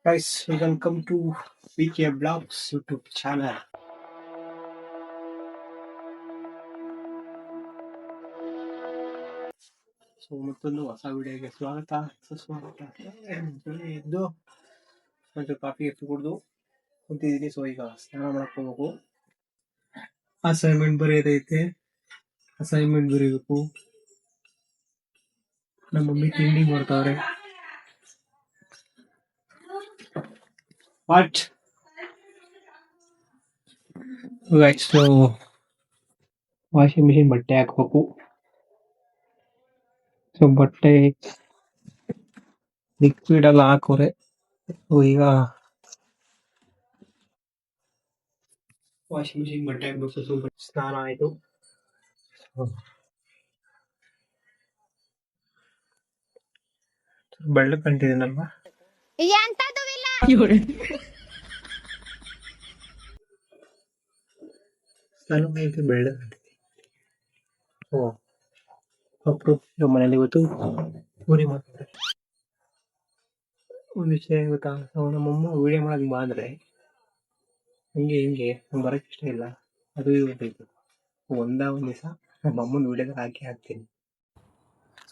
Guys, welcome to PK Blogs YouTube channel. So ಮತ್ತೊಂದು ಹೊಸ ವಿಡಿಯೋಗೆ ಸ್ವಾಗತ ಸುಸ್ವಾಗತ. ಎದ್ದು ಒಂದು ಕಾಫಿ ಎತ್ತು ಕುಡಿದು ಕುಂತಿದ್ದೀನಿ. ಸೊ ಈಗ ಸ್ನಾನ ಮಾಡಕ್ ಹೋಗ್ಬೇಕು. ಅಸೈನ್ಮೆಂಟ್ ಬರೆಯೋದೈತೆ. ಅಸೈನ್ಮೆಂಟ್ ಬರೀಬೇಕು. ನಮ್ಮ ಮಮ್ಮಿ ತಿಂಡಿ ಮಾಡ್ತಾವ್ರೆ. What guys, so washing machine ಬಟ್ಟೆ ಹಾಕ್ಬೇಕು. ಸೊ ಬಟ್ಟೆ ಲಿಕ್ವಿಡ್ ಎಲ್ಲ ಹಾಕೋರೆ. ಸೊ ಈಗ ವಾಷಿಂಗ್ ಮಿಷಿನ್ ಬಟ್ಟೆ ಹಾಕ್ಬೇಕು. ಸೊ ಸ್ನಾನ ಆಯ್ತು. ಬೆಳ್ಳಗ್ ಕಂಟಿದ್ದೀನಲ್ವಾ? ನಾನು ಮೇಲ್ಗೆ ಬೆಳ್ಳಗ್ ಕಂಟಿದ್ದೀನಿ. ಓ ಅಪ್ರೂಪ್ ಮನೇಲಿ ಇವತ್ತು ಪೂರಿ ಮಾಡ್ತಾರೆ. ಒಂದು ವಿಷಯ ಗೊತ್ತಾ, ನಮ್ಮಮ್ಮ ವಿಡಿಯೋ ಮಾಡಕ್ ಬಂದ್ರೆ ಹಂಗೆ ನಂಗೆ ಬರಕ್ ಇಷ್ಟ ಇಲ್ಲ. ಅದು ಇವತ್ತೈತು ಒಂದ್ ದಿವಸ ನಮ್ಮ ಅಮ್ಮನ ವಿಡಿಯೋದಾಗ ಹಾಕ್ತೀನಿ.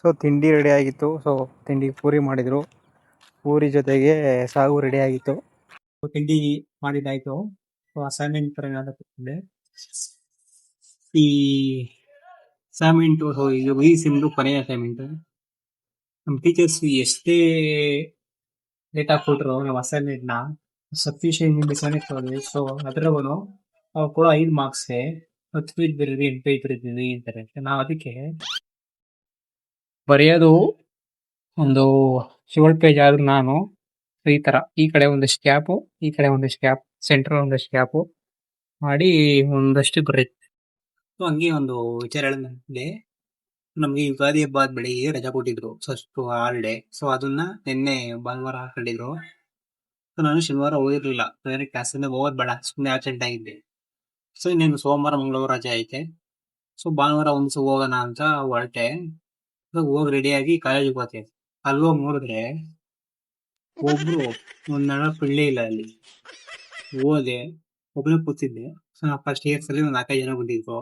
ಸೊ ತಿಂಡಿ ರೆಡಿ ಆಗಿತ್ತು. ಸೊ ತಿಂಡಿ ಪೂರಿ ಮಾಡಿದ್ರು. ಪೂರಿ ಜೊತೆಗೆ ಸಾಗು ರೆಡಿ ಆಗಿತ್ತು. ತಿಂಡಿ ಮಾಡಿದ್ದಾಯ್ತು. ಅಸೈನ್ಮೆಂಟ್ ಕೊಟ್ಟಿದ್ದೆ. ಈ ಅಸೈನ್ಮೆಂಟ್ ಈ ಸಿಮ್ದು ಕೊನೆಯ ಅಸೈನ್ಮೆಂಟ್. ನಮ್ಮ ಟೀಚರ್ಸ್ ಎಷ್ಟೇ ಲೇಟ್ ಆಗಿ ಕೊಟ್ಟರು ನಾವು ಅಸೈನ್ಮೆಂಟ್ ನ ಸಫಿಶಿಯಂಟ್ ಡಿಸೈನ್. ಸೊ ಅದ್ರಗೂ ಅವ್ರು ಕೂಡ 5 ಮಾರ್ಕ್ಸ್ಗೆ 10 ಪೇಜ್ ಬರೀರಿ 8 ಪೇಜ್ ಬರೀತೀವಿ ಅಂತಾರೆ. ನಾವು ಅದಕ್ಕೆ ಬರೆಯೋದು ಒಂದು 7 ಪೇಜ್ ಆದ್ರೂ ನಾನು ಈ ತರ ಈ ಕಡೆ ಒಂದಷ್ಟು ಗ್ಯಾಪು, ಈ ಕಡೆ ಒಂದಷ್ಟು ಗ್ಯಾಪ್, ಸೆಂಟ್ರಲ್ ಒಂದಷ್ಟು ಗ್ಯಾಪು ಮಾಡಿ ಒಂದಷ್ಟು ಬರೀತೆ. ಸೊ ಹಂಗೆ ಒಂದು ವಿಚಾರ ಹೇಳಿದೆ. ನಮ್ಗೆ ಯುಗಾದಿ ಹಬ್ಬ ಆದ ಬೆಳಿಗ್ಗೆ ರಜಾ ಕೊಟ್ಟಿದ್ರು, ಫಸ್ಟ್ ಹಾಲಿಡೇ. ಸೊ ಅದನ್ನ ನಿನ್ನೆ ಭಾನುವಾರ ಹಾಕೊಂಡಿದ್ರು. ಸೊ ನಾನು ಶನಿವಾರ ಹೋಗಿರ್ಲಿಲ್ಲ. ಬೇರೆ ಕ್ಲಾಸಿಂದ ಹೋಗೋದ್ ಬೇಡ, ಸುಮ್ಮನೆ ಆಬ್ಸೆಂಟ್ ಆಗಿದ್ದೆ. ಸೊ ಇನ್ನೇನು ಸೋಮವಾರ ಮಂಗಳವಾರ ರಜೆ ಐತೆ. ಸೊ ಭಾನುವಾರ ಒಂದ್ಸ ಹೋಗೋಣ ಅಂತ ಹೊರಟೆ. ಹೋಗಿ ರೆಡಿಯಾಗಿ ಕಾಲೇಜಿಗೆ ಹೋಗ್ತೇನೆ. ಅಲ್ಲಿ ಹೋಗಿ ನೋಡಿದ್ರೆ ಒಬ್ರು ಒಂದ್ ನಳ ಪಿಳ್ಳೆ ಇಲ್ಲ ಅಲ್ಲಿ. ಹೋದೆ, ಒಬ್ಬನೇ ಕೂತಿದ್ದೆ. ಸೊ ನಾ ಫಸ್ಟ್ ಇಯರ್ಸ್ ಅಲ್ಲಿ ಒಂದು 4-5 ಜನ ಬಂದಿದ್ರು.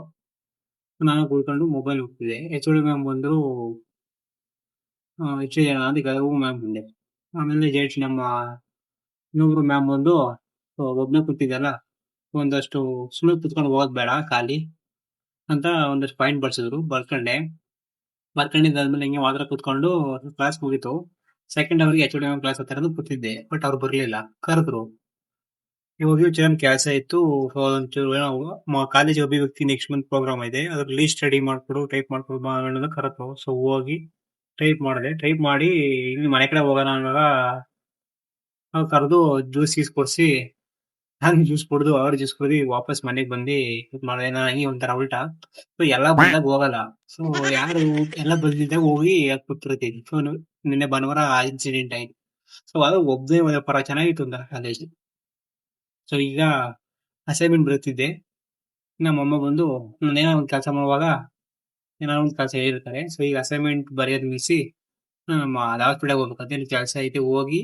ನಾನು ಕೂತ್ಕೊಂಡು ಮೊಬೈಲ್ ಹೋಗ್ತಿದ್ದೆ. HOD ಮ್ಯಾಮ್ ಬಂದ್ರು. ಹೆಚ್ಚು ಜನ ಅಂತ ಮ್ಯಾಮ್ ಬಂದೆ. ಆಮೇಲೆ ಜೇಡ್ಸ್ ನಮ್ಮ ಇನ್ನೊಬ್ರು ಮ್ಯಾಮ್ ಬಂದು ಒಬ್ನೇ ಕೂತಿದ್ದಲ್ಲ, ಒಂದಷ್ಟು ಸುಮ್ಮನೆ ಕುತ್ಕೊಂಡು ಹೋಗೋದ್ ಬೇಡ ಖಾಲಿ ಅಂತ ಒಂದಷ್ಟು ಪಾಯಿಂಟ್ ಬರ್ಸಿದ್ರು. ಬರ್ಕೊಂಡಿದ್ದಾದ್ಮೇಲೆ ಹಿಂಗೆ ಮಾತ್ರ ಕುತ್ಕೊಂಡು ಕ್ಲಾಸ್ ಮುಗೀತು. ಸೆಕೆಂಡ್ ಅವರ್ಗೆ HOD ಮ್ಯಾಮ್ ಕ್ಲಾಸ್ ಹತ್ತಿರ ಕೂತಿದ್ದೆ. ಬಟ್ ಅವ್ರು ಬರ್ಲಿಲ್ಲ. ಕರೆದ್ರು. ಇವಾಗ ಚೆನ್ನಾಗಿ ಕೆಲಸ ಇತ್ತು. ಕಾಲೇಜ್ ಅಭಿವ್ಯಕ್ತಿ ನೆಕ್ಸ್ಟ್ ಮಂತ್ ಪ್ರೋಗ್ರಾಮ್ ಇದೆ, ಅದ್ರ ಲೀಸ್ಟ್ ರೆಡಿ ಮಾಡ್ಕೊಡು, ಟೈಪ್ ಮಾಡ್ಕೊಡು ಅನ್ನೋದನ್ನ ಕರೆದ್ರು. ಸೊ ಹೋಗಿ ಟೈಪ್ ಮಾಡಿದೆ. ಟೈಪ್ ಮಾಡಿ ಇಲ್ಲಿ ಮನೆ ಕಡೆ ಹೋಗೋಣ ಅನ್ನೋವಾಗ ಕರೆದು ಜ್ಯೂಸ್ ಗೀಸ್ ಕೊಡ್ಸಿ, ನಾನು ಜ್ಯೂಸ್ ಕುಡ್ದು ಅವ್ರ ಜ್ಯೂಸ್ ಕುಡ್ದು ವಾಪಸ್ ಮನೆಗೆ ಬಂದು ಇದ್ ಮಾಡಿದೆ. ನಾನು ಹಂಗೆ ಒಂಥರ ಉಲ್ಟಾ. ಸೊ ಎಲ್ಲ ಬಂದಾಗ ಹೋಗಲ್ಲ. ಸೊ ಯಾರು ಎಲ್ಲ ಬಂದಿದ್ದಾಗ ಹೋಗಿ ಕೂತಿರ್ತೀನಿ. ಸೊ ನಿನ್ನೆ ಭಾನುವಾರ ಇನ್ಸಿಡೆಂಟ್ ಆಯ್ತು. ಸೊ ಅದು ಒಬ್ಬನೇ ಪರ ಚೆನ್ನಾಗಿತ್ತು ಒಂಥರ ಕಾಲೇಜ್. ಸೊ ಈಗ ಅಸೈನ್ಮೆಂಟ್ ಬರೀತಿದ್ದೆ. ನಮ್ಮಮ್ಮ ಬಂದು ನಾನೇನೋ ಒಂದು ಕೆಲಸ ಮಾಡುವಾಗ ಏನಾದ್ರು ಒಂದು ಕೆಲಸ ಹೇಳಿರ್ತಾರೆ. ಸೊ ಈಗ ಅಸೈನ್ಮೆಂಟ್ ಬರೆಯೋದು ನಿಲ್ಲಿಸಿ ನಮ್ಮ ಹಾಸ್ಪಿಟಲ್ಗೆ ಹೋಗ್ಬೇಕಂತ ಕೆಲಸ ಐತೆ. ಹೋಗಿ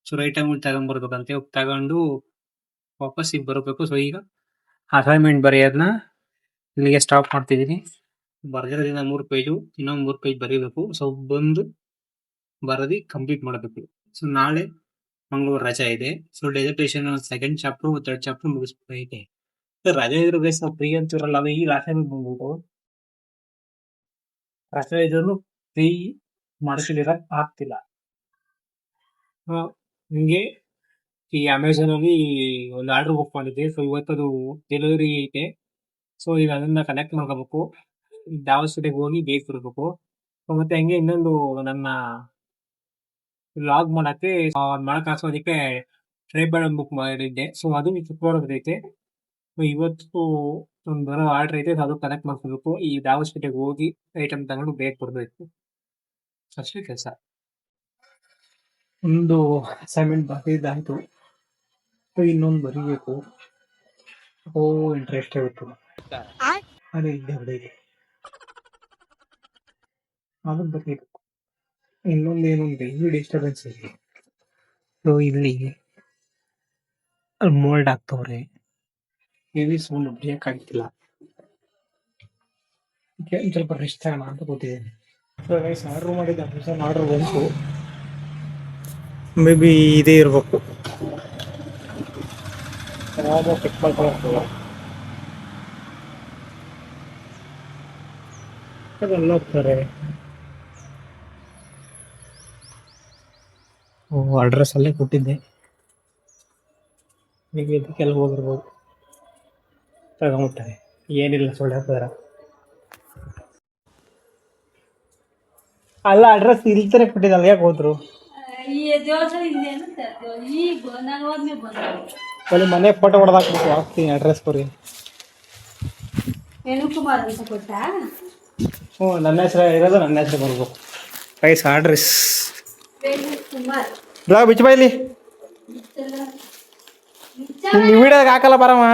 ಸೊ ರೈಟ್ ಟೈಮ್ ತಗೊಂಡ್ಬರ್ಬೇಕಂತೆ. ತಗೊಂಡು ವಾಪಸ್ ಈಗ ಬರಬೇಕು. ಸೊ ಈಗ ಅಸೈನ್ಮೆಂಟ್ ಬರೆಯೋದನ್ನ ಇಲ್ಲಿಗೆ ಸ್ಟಾಪ್ ಮಾಡ್ತಿದ್ದೀನಿ. ಬರ್ದಿರೋದ್ರಿಂದ 3 ಪೇಜು, ಇನ್ನೊಂದು 3 ಪೇಜ್ ಬರೀಬೇಕು. ಸೊ ಬಂದು ಬರದಿ ಕಂಪ್ಲೀಟ್ ಮಾಡಬೇಕು. ಸೊ ನಾಳೆ ಮಂಗಳವಾರ ರಜೆ ಇದೆ. So dissertation second chapter, third chapter ಮುಗಿಸ್ಬೇಕೈತೆ. ರಜೆ ಇದ್ರು ಫ್ರೀ ಅಂತಿರಲ್ಲ. ಅದು ಈಗ ಅಸೈನ್ಮೆಂಟ್ ಬಂದ್ಬಿಟ್ಟು ರಜೆ ಇದ್ರು ಫ್ರೀ ಮಾಡಿಸಿಲಿರಕ್ ಆಗ್ತಿಲ್ಲ. ಹಿಂಗೆ ಈ ಅಮೆಝಾನ್ ಅಲ್ಲಿ ಒಂದು ಆರ್ಡರ್ ಬುಕ್ ಮಾಡಿದ್ದೆ. ಸೊ ಇವತ್ತದು ಡೆಲಿವರಿ ಐತೆ. ಸೊ ಈಗ ಅದನ್ನ ಕನೆಕ್ಟ್ ಮಾಡ್ಕೋಬೇಕು. ದಾವಸ್ಪೇಟೆಗೆ ಹೋಗಿ ಬೇಗ ಬರಬೇಕು. ಮತ್ತೆ ಹಂಗೆ ಇನ್ನೊಂದು ನನ್ನ ಲಾಗ್ ಮಾಡಕ್ಕೆ ಮಾಡಕ್ ಹಾಕೋದಕ್ಕೆ ಟ್ರೈಬಲ್ ಬುಕ್ ಮಾಡಿದ್ದೆ. ಸೊ ಅದು ಶುಕ್ರವಾರ ಬರ್ತೈತೆ. ಇವತ್ತು ಒಂದು ಬರೋ ಆರ್ಡರ್ ಐತೆ, ಅದು ಕನೆಕ್ಟ್ ಮಾಡ್ಕೋಬೇಕು. ಈ ದಾವಸ್ಪೇಟೆಗೆ ಹೋಗಿ ಐಟಮ್ ತಗೊಂಡು ಬೇಗ ಬರಬೇಕು. ಅಷ್ಟೇ ಕೆಲಸ. ಒಂದು ಅಸೈನ್ಮೆಂಟ್ ಬರೆದಿದ್ದಾಯ್ತು. ಇನ್ನೊಂದು ಬರೀಬೇಕು. ಇಂಟ್ರೆಸ್ಟ್ ಆಗುತ್ತೆ. ಅದೇ ಇದೆ ಬರೀಲಿ, ಅದನ್ನ ಬರೀಬೇಕು. ಇನ್ನೊಂದು ಏನು ಅಂದ್ರೆ ಈ ಡಿಸ್ಟರ್ಬೆನ್ಸ್ ಇದೆ. ಸೊ ಇಲ್ಲಿ ಅಲ್ಲಿ ಮೋಲ್ಡ್ ಆಗ್ತವ್ರೆ. ಹೆವಿ ಸೌಂಡ್ ಬ್ರೇಕ್ ಆಗ್ತಿಲ್ಲ. ಸ್ವಲ್ಪ ರೆಸ್ಟ್ ಆಗೋಣ ಅಂತ ಕೂತಿದ್ದೀನಿ. ಸೊ ಗೈಸ್ ಆರ್ಡರ್ ಮಾಡಿದ್ದೆ, ಅಮೆಝಾನ್ ಆರ್ಡರ್ ಬಂತು. ಮೇ ಬಿ ಇದೇ ಇರಬೇಕು. ಚೆಕ್ ಮಾಡ್ಕೊಳ್ಳೋದು ಎಲ್ಲ ಹೋಗ್ತಾರೆ. ಅಡ್ರೆಸ್ ಅಲ್ಲೇ ಕೊಟ್ಟಿದ್ದೆ. ಈಗ ಇದಕ್ಕೆಲ್ಲ ಹೋಗಿರ್ಬೋದು. ತಗೊಂಬಿಟ್ಟಾರೆ, ಏನಿಲ್ಲ ಸೊಳ್ಳೆ ಹಾಕಿದಾರ. ಅಲ್ಲ ಅಡ್ರೆಸ್ ಇಲ್ತಾನೆ ಕೊಟ್ಟಿದ್ದಲ್ಲ, ಯಾಕೆ ಹೋದ್ರು? ಅಲ್ಲಿ ಮನೆ ಫೋಟೋ ಹೊಡೆದಾಕ್ಬಿಟ್ಟು ಹಾಕ್ತೀನಿ ಅಡ್ರೆಸ್ ಕೊಡಿ. ವೇಣುಕುಮಾರ್ ಅಂತ ಕೊಟ್ಟ. ಹ್ಞೂ, ನನ್ನ ಹೆಸರು ಇರೋದು, ನನ್ನ ಹೆಸರು ಬರ್ಬೇಕು. ರೈಸ್ ಅಡ್ರೆಸ್ ವೇಣುಕುಮಾರ್. ಬ್ಲಾಗ್ ಬಿಚ್ಚ ಬಾಯ್ಲಿ, ವಿಡಿಯೋಗೆ ಹಾಕಲ್ಲ ಬರಮ್ಮ.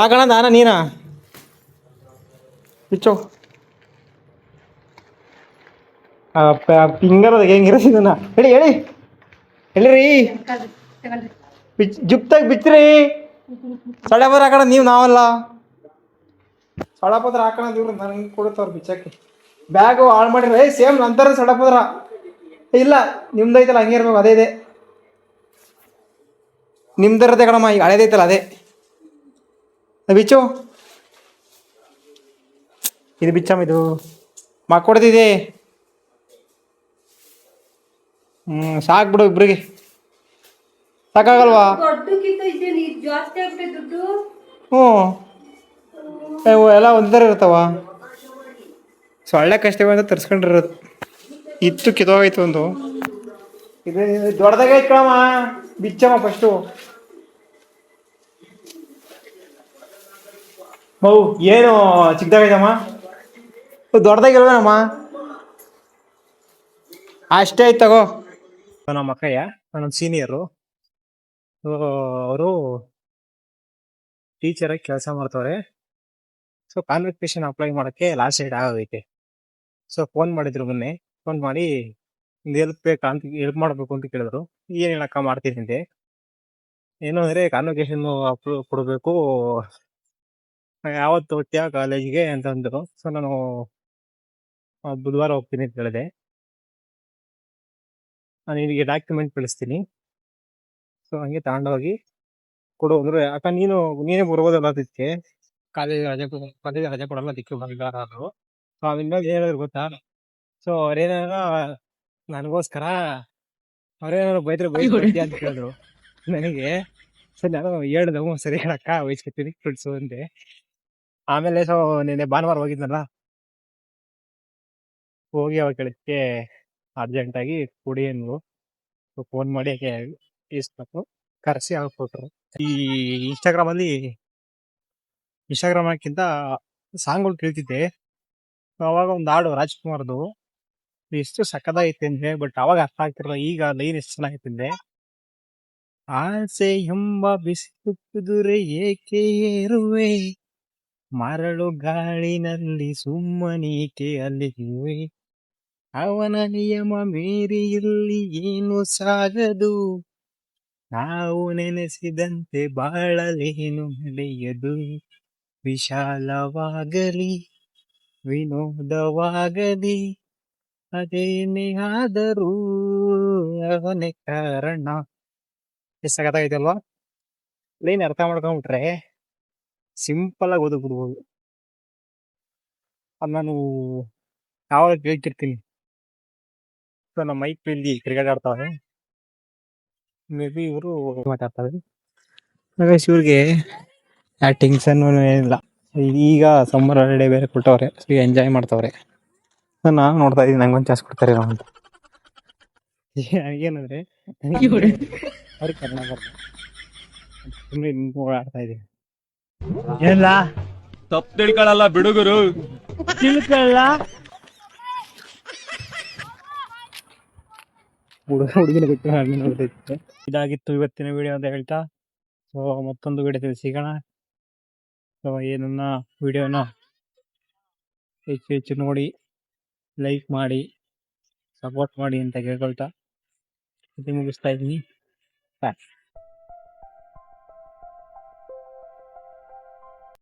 ಆಗಣ ದಾನ ನೀನಾ ಬಿಚ್ಚೋ. ಫಿಂಗರ್ ಹೆಂಗಿರೋದು ಇದನ್ನ ಹೇಳಿ ಹೇಳಿ ಹೇಳಿರಿ. ಜುಪ್ತಾಗ ಬಿಚ್ಚ್ರಿ. ಸೊಳ್ಳೆ ಪತ್ರ ಹಾಕೋಣ ನೀವು, ನಾವಲ್ಲ. ಸೊಳ್ಳೆ ಪತ್ರ ಹಾಕೋಣ ಇವ್ರು ನನಗೆ ಕೊಡುತ್ತವ್ರು ಬಿಚ್ಚಕ್ಕೆ. ಬ್ಯಾಗು ಹಾಳು ಮಾಡಿರಿ. ಸೇಮ್ ನಂತರ ಸೊಳ್ಳೆ ಪತ್ರ ಇಲ್ಲ, ನಿಮ್ದೈತಲ್ಲ ಹಂಗೆ ಇರ್ಬೇಕು. ಅದೇ ಇದೆ ನಿಮ್ದಿರತ್ತೆ ಕಣಮ್ಮ. ಈಗ ಹಳೇದೈತಲ್ಲ ಅದೇ ಬಿಚ್ಚು. ಇದು ಬಿಚ್ಚಮ್ಮ, ಇದು ಮಕ್ಕೊಡ್ತಿದೆ. ಸಾಕು ಬಿಡು, ಇಬ್ರಿಗೆ ಸಾಕಾಗಲ್ವಾ? ಹ್ಞೂ ಎಲ್ಲ ಒಂಥರ ಇರ್ತಾವ. ಸೊಳ್ಳೆ ಕಷ್ಟವೇ ಅಂತ ತರ್ಸ್ಕೊಂಡಿರೋದು. ಇತ್ತು ಕಿತ್ತೋಗೈತು ಒಂದು. ಇದು ದೊಡ್ಡದಾಗೈತೆ ಕಣಮ್ಮ, ಬಿಚ್ಚಮ್ಮ ಫಸ್ಟು. ಹೌ ಏನು ಚಿಕ್ಕದಾಗೈತಮ್ಮ, ದೊಡ್ಡದಾಗಿಲ್ವೇನಮ್ಮ? ಅಷ್ಟೇ ಆಯ್ತು ತಗೋ. ನಮ್ಮ ಅಕ್ಕಯ್ಯ, ನನ್ನ ಸೀನಿಯರು. ಅವರು ಟೀಚರಾಗಿ ಕೆಲಸ ಮಾಡ್ತವ್ರೆ. ಸೊ ಕಾನ್ವೆಕೇಶನ್ ಅಪ್ಲೈ ಮಾಡೋಕ್ಕೆ ಲಾಸ್ಟ್ ಡೇಟ್ ಆಗೋಗೈತೆ. ಸೊ ಫೋನ್ ಮಾಡಿದ್ರು ಮೊನ್ನೆ. ಫೋನ್ ಮಾಡಿ ಹೆಲ್ಪ್ ಬೇಕಾ ಅಂತ, ಹೆಲ್ಪ್ ಮಾಡಬೇಕು ಅಂತ ಕೇಳಿದ್ರು. ಏನು ಹೇಳಕ್ಕ ಮಾಡ್ತೀನಿ ಅಂದೆ. ಏನು ಅಂದರೆ ಕಾನ್ವೆಕೇಶನ್ ಕೊಡಬೇಕು, ಯಾವತ್ತು ಹೋಗ್ತೀಯ ಕಾಲೇಜಿಗೆ ಅಂತಂದರು. ಸೊ ನಾನು ಬುಧವಾರ ಹೋಗ್ತೀನಿ ಅಂತ ಹೇಳಿದೆ. ನಾನು ನಿನಗೆ ಡಾಕ್ಯುಮೆಂಟ್ ಕಳಿಸ್ತೀನಿ, ಸೊ ಹಂಗೆ ತಗೊಂಡೋಗಿ ಕೊಡು ಅಂದರು. ಯಾಕ ನೀನೇ ಬರ್ಬೋದಲ್ಲ ಅದಕ್ಕೆ, ಕಾಲೇಜ್ ರಜೆ ಕೊಡಲ್ಲ, ಅದಕ್ಕೆ ಬಂಗಾರ ಅಂದರು. ಸೊ ಅವಿಂದ ಏನಾದ್ರು ಗೊತ್ತಾ? ಸೊ ಅವ್ರೇನಾರ ನನಗೋಸ್ಕರ ಅವ್ರೇನಾದ್ರು ಬೈದ್ರೆ ಬೈದ್ಬಿಡ್ತೀಯ ಅಂತ ಕೇಳಿದ್ರು ನನಗೆ. ಸೊ ನಾನು ಹೇಳ್ದೆ, ಸರಿ ಹೇಳಕ್ಕ ವಹಿಸ್ಕೊತೀನಿ ಫ್ರೆಂಡ್ಸು ಅಂದೆ. ಆಮೇಲೆ ಸೊ ನೆನ್ನೆ ಭಾನುವಾರ ಹೋಗಿದ್ನಲ್ಲ, ಹೋಗಿ ಅವಾಗ ಕೇಳಕ್ಕೆ ಅರ್ಜೆಂಟಾಗಿ ಕೊಡಿ ಅಂದ್ರು. ಫೋನ್ ಮಾಡಿ ಯಾಕೆ ಇಸ್ಬೇಕು ಕರೆಸಿ ಕೊಟ್ರು. ಈ ಇನ್ಸ್ಟಾಗ್ರಾಮ್ ಹಾಕಿಂತ ಸಾಂಗ್ಗಳು ಕೇಳ್ತಿದ್ದೆ. ಅವಾಗ ಒಂದು ಹಾಡು ರಾಜ್ಕುಮಾರ್ದು ಎಷ್ಟು ಸಕ್ಕದಾಗೈತೆ ಅಂದ್ರೆ, ಬಟ್ ಅವಾಗ ಅರ್ಥ ಆಗ್ತಿರಲ್ಲ. ಈಗ ಲೈನ್ ಎಷ್ಟು ಚೆನ್ನಾಗೈತೆ ಅಂದ್ರೆ, ಆಸೆ ಎಂಬ ಬಿಸಿಲು ಕುದುರೆ ಏಕೆ ಏರುವೆ, ಮರಳು ಗಾಳಿನಲ್ಲಿ ಸುಮ್ಮನೀಕೆ ಅಲ್ಲಿರುವೆ, ಅವನ ನಿಯಮ ಮೀರಿ ಇಲ್ಲಿ ಏನು ಸಾಗದು, ನಾವು ನೆನೆಸಿದಂತೆ ಬಾಳಲೇನು ನಡೆಯದು, ವಿಶಾಲವಾಗಲಿ ವಿನೋದವಾಗಲಿ ಅದೇನೇ ಆದರೂ ಅವನೇ ಕಾರಣ. ಎಷ್ಟು ಸಖತ್ತಾಗೈತಲ್ವಾ? ಲೈನ್ ಅರ್ಥ ಮಾಡ್ಕೊಂಡ್ಬಿಟ್ರೆ ಸಿಂಪಲ್ ಆಗಿ ಓದ್ಬಿಡ್ಬೋದು. ಅದು ನಾನು ಯಾವಾಗ ಕೇಳ್ತಿರ್ತೀನಿ. ಸೊ ನಮ್ಮ ಮೈಕ್ ಇಲ್ಲಿ ಕ್ರಿಕೆಟ್ ಆಡ್ತಾವೆ, ಮೇ ಬಿ ಇವರು ಮಾತಾಡ್ತಾರೆ. ಇವ್ರಿಗೆ ಆ ಟೆನ್ಷನ್ ಏನಿಲ್ಲ. ಈಗ ಸಮ್ಮರ್ ಹಾಲಿಡೇ ಬೇರೆ ಕೊಟ್ಟವ್ರೆ, ಈಗ ಎಂಜಾಯ್ ಮಾಡ್ತವ್ರೆ. ನಾನು ನೋಡ್ತಾ ಇದ್ದೀನಿ, ನಂಗೊಂದು ಚಾನ್ಸ್ ಕೊಡ್ತಾರೆ ಅಂತ. ಏನಂದ್ರೆ ಅವ್ರಿಗೆ ಕನ್ನಡ ಬರ್ತದೆ, ಸುಮ್ಮನೆ ಆಡ್ತಾ ಇದ್ದೀನಿ. ಏನಿಲ್ಲ, ತಪ್ಪು ತಿಳ್ಕೊಳ್ಳಲ್ಲ ಬಿಡುಗರು, ತಿಳ್ಕೊಳ್ಳ. ಹುಡುಗಿನ ಬಿಟ್ಟು ಹಣ್ಣು ನೋಡ್ತಿತ್ತು. ಇದಾಗಿತ್ತು ಇವತ್ತಿನ ವಿಡಿಯೋ ಅಂತ ಹೇಳ್ತಾ, ಸೊ ಮತ್ತೊಂದು ವಿಡಿಯೋದಲ್ಲಿ ಸಿಗೋಣ. ಸೊ ಏನನ್ನ ವಿಡಿಯೋನ ಹೆಚ್ಚು ಹೆಚ್ಚು ನೋಡಿ, ಲೈಕ್ ಮಾಡಿ, ಸಪೋರ್ಟ್ ಮಾಡಿ ಅಂತ ಕೇಳ್ಕೊಳ್ತಾ ಇದು ಮುಗಿಸ್ತಾ ಇದ್ದೀನಿ. ಬಾಯ್.